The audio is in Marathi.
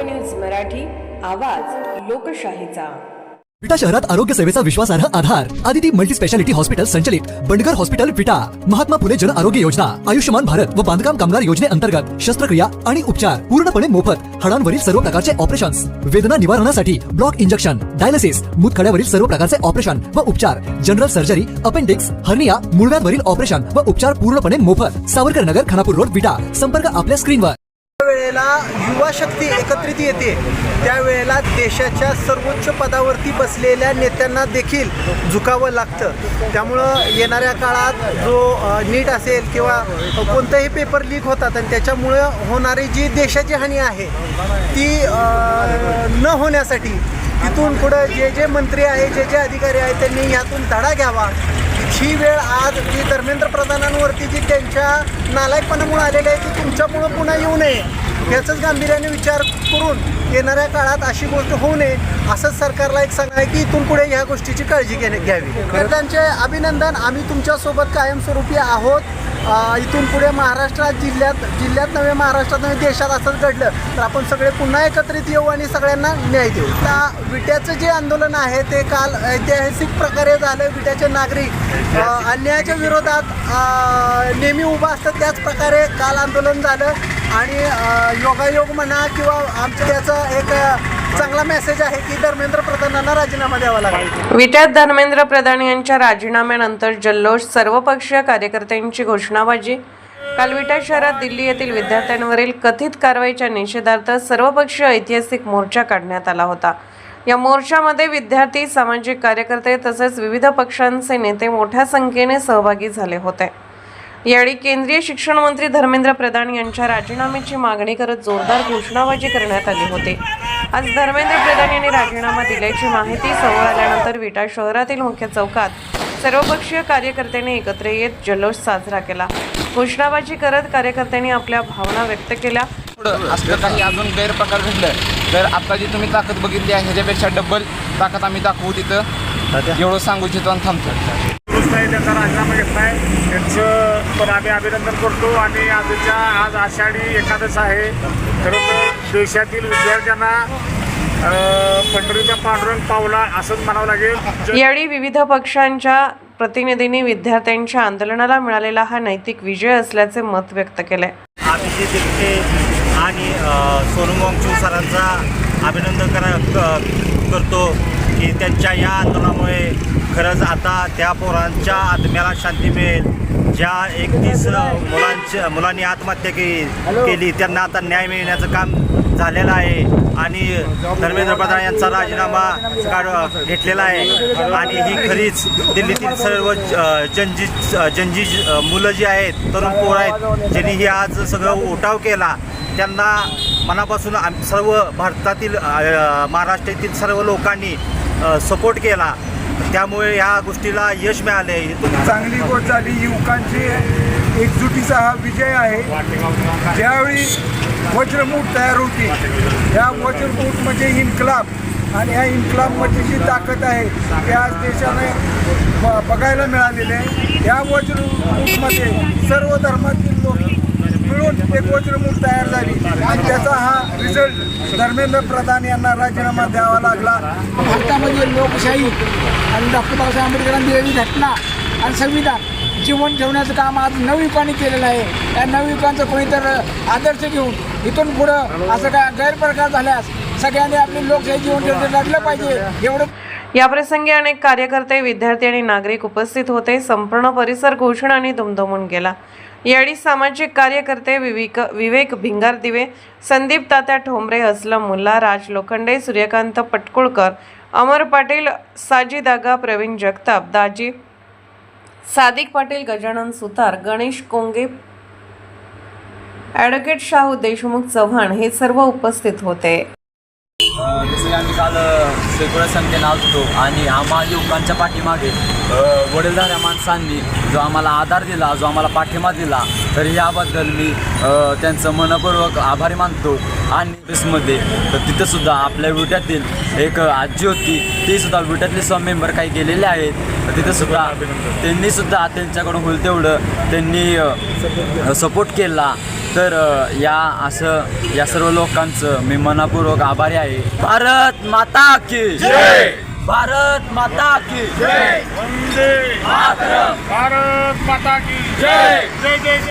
न्यूज मराठी, आवाज लोकशाहीचा। विटा शहरात आरोग्य सेवेचा विश्वासार्ह आधार आदिती मल्टी स्पेशालिटी हॉस्पिटल संचलित बंडगर हॉस्पिटल विटा, महात्मा फुले जन आरोग्य योजना, आयुष्यमान भारत व बांधकाम कामगार योजनेअंतर्गत शस्त्रक्रिया आणि उपचार पूर्णपणे मोफत, हाडांवरील सर्व प्रकारचे ऑपरेशन्स, वेदना निवारणासाठी ब्लॉक इंजेक्शन, डायलिसिस, मूतखड्यावरील सर्व प्रकारचे ऑपरेशन व उपचार, जनरल सर्जरी, अपेंडिक्स, हर्निया, मूळव्याधवरील ऑपरेशन व उपचार पूर्णपणे मोफत। सावरकर नगर, खानापूर रोड, विटा। संपर्क आपल्या स्क्रीनवर। वेळेला युवा शक्ती एकत्रित येते त्यावेळेला देशाच्या सर्वोच्च पदावरती बसलेल्या नेत्यांना देखील झुकावं लागतं। त्यामुळं येणाऱ्या काळात जो नीट असेल किंवा कोणतेही पेपर लीक होतात आणि त्याच्यामुळं होणारी जी देशाची हानी आहे ती न होण्यासाठी इथून पुढं जे मंत्री आहे जे अधिकारी आहेत त्यांनी यातून धडा घ्यावा। ही वेळ आज जी धर्मेंद्र प्रधानांवरती जी त्यांच्या नालायकपणामुळे आलेली आहे ती तुमच्यामुळं पुन्हा येऊ नये याचाच गांभीर्याने विचार करून येणाऱ्या काळात अशी गोष्ट होऊ नये असंच सरकारला एक सांगणं आहे की इथून पुढे ह्या गोष्टीची काळजी घ्यावी। त्यांचे अभिनंदन, आम्ही तुमच्यासोबत कायमस्वरूपी आहोत। इथून पुढे महाराष्ट्रात जिल्ह्यात नव्हे, महाराष्ट्रात नव्हे, देशात असंच घडलं तर आपण सगळे पुन्हा एकत्रित येऊ आणि सगळ्यांना न्याय देऊ। विट्याचं जे आंदोलन आहे ते काल ऐतिहासिक प्रकारे झालं। विट्याचे नागरिक अन्यायाच्या विरोधात नेहमी उभा असतात, त्याच प्रकारे काल आंदोलन झालं आणि योगायोग म्हणा किंवा आमच्या त्याचा एक चांगला मेसेज आहे की धर्मेंद्र प्रधानांना राजीनामा द्यावा लागेल। विट्यात धर्मेंद्र प्रधान यांच्या राजीनाम्यानंतर जल्लोष, सर्वपक्षीय कार्यकर्त्यांची घोषणाबाजी। काल विटा शहरात दिल्ली येथील विद्यार्थ्यांवरील कथित कारवाईच्या निषेधार्थ सर्वपक्षीय ऐतिहासिक मोर्चा काढण्यात आला होता। या मोर्चामध्ये विद्यार्थी, सामाजिक कार्यकर्ते तसेच विविध पक्षांचे नेते मोठ्या संख्येने सहभागी झाले होते। यावेळी केंद्रीय शिक्षण मंत्री धर्मेंद्र प्रधान यांच्या राजीनाम्याची मागणी करत जोरदार घोषणाबाजी करण्यात आली होती। आज धर्मेंद्र प्रधान यांनी राजीनामा दिल्याची माहिती समोर आल्यानंतर विटा शहरातील मुख्य चौकात सर्वपक्षीय कार्यकर्त्यांनी एकत्र येत जल्लोष साजरा केला। घोषणाबाजी करत कार्यकर्त्यांनी आपल्या भावना व्यक्त केल्या। असलं काही अजून गैरप्रकार घडलं तर आता जी तुम्ही ताकद बघितली आहे ह्याच्यापेक्षा डबल ताकद आम्ही दाखवू तिथं, एवढं सांगू इच्छितो आणि थांबतो। त्यांचा राजीनामा घेतला आहे त्यांचं पण आम्ही अभिनंदन करतो आणि आज आषाढी एकादश आहे। खरं तर देशातील विद्यार्थ्यांना पंढरीच्या पांडुरंग पावला असंच म्हणावं लागेल। यावेळी विविध पक्षांच्या प्रतिनिधींनी विद्यार्थ्यांच्या आंदोलनाला मिळालेला हा नैतिक विजय असल्याचे मत व्यक्त केले। अभिजित दिघटे आणि सोनू वांगचूक सरांचा अभिनंदन करतो की त्यांच्या या आंदोलनामुळे खरंच आता त्या पोरांच्या आत्म्याला शांती मिळेल। ज्या 31 मुलांनी आत्महत्या केली त्यांना आता न्याय मिळण्याचं काम झालेलं आहे आणि धर्मेंद्र प्रधान यांचा राजीनामा घेतलेला आहे आणि ही खरीच दिल्लीतील सर्व जनजी मुलं जी आहेत, तरुण पोरं आहेत, ज्यांनी ही आज सगळं उठाव केला त्यांना मनापासून सर्व भारतातील महाराष्ट्रातील सर्व लोकांनी सपोर्ट केला। त्यामुळे ह्या गोष्टीला यश मिळाले। चांगली गोष्ट झाली, युवकांची एकजुटीचा हा विजय आहे। ज्यावेळी वज्रमूठ तयार होती, या वज्रमूठ म्हणजे इन्कलाब आणि ह्या इन्कलाबमध्ये जी ताकद आहे ते आज देशाने बघायला मिळालेले आहे। या वज्रमूठमध्ये सर्व धर्मातील लोक मिळून एक वज्रमूठ तयार झाली आणि त्याचा हा रिझल्ट धर्मेंद्र प्रधान यांना राजीनामा द्यावा लागला। भारतामध्ये लोकशाही आणि डॉक्टर बाबासाहेब आंबेडकरांनी दिलेली घटना आणि संविधान जीवन ठेवण्याचं काम आज नवयुवकांनी केलेलं आहे। या नवयुवकांचं कोणीतर आदर्श घेऊन इथून पुढं असं काय गैरप्रकार झाल्यास सगळ्यांनी आपली लोकशाही जीवन ठेवण्याचं लढलं पाहिजे एवढं। या प्रसंगी अनेक कार्यकर्ते, विद्यार्थी आणि नागरिक उपस्थित होते। संपूर्ण परिसर घोषणांनी दुमदुमून गेला। यावेळी सामाजिक कार्यकर्ते विवेक भिंगारदिवे, संदीप तात्या ठोंबरे, असलम मुल्ला, राज लोखंडे, सूर्यकांत पटकुळकर, अमर पाटील, साजिद आगा, प्रवीण जगताप, दाजी, सादिक पाटील, गजानन सुतार, गणेश कोंगे, ॲडव्होकेट शाहू देशमुख चव्हाण हे सर्व उपस्थित होते। जसं की आम्ही काल शेकडो संख्येने आलो होतो आणि आम्हा युवकांच्या पाठीमागे वडीलधाऱ्या माणसांनी जो आम्हाला आधार दिला, जो आम्हाला पाठिंबा दिला, तर याबद्दल मी त्यांचं मनपूर्वक आभारी मानतो। आणि ऑफिसमध्ये तर तिथं सुद्धा आपल्या विट्यातील एक आजी होती, ती सुद्धा विट्यातले सम मेंबर काही गेलेले आहेत. तर तिथं सुद्धा त्यांनी सुद्धा त्यांच्याकडून होईल तेवढं त्यांनी सपोर्ट केला. तर या सर्व लोकांचं मी मनापूर्वक आभारी आहे. भारत माता की जय, भारत माता की जय, वंदे मातरम, भारत माता की जय, जय जय.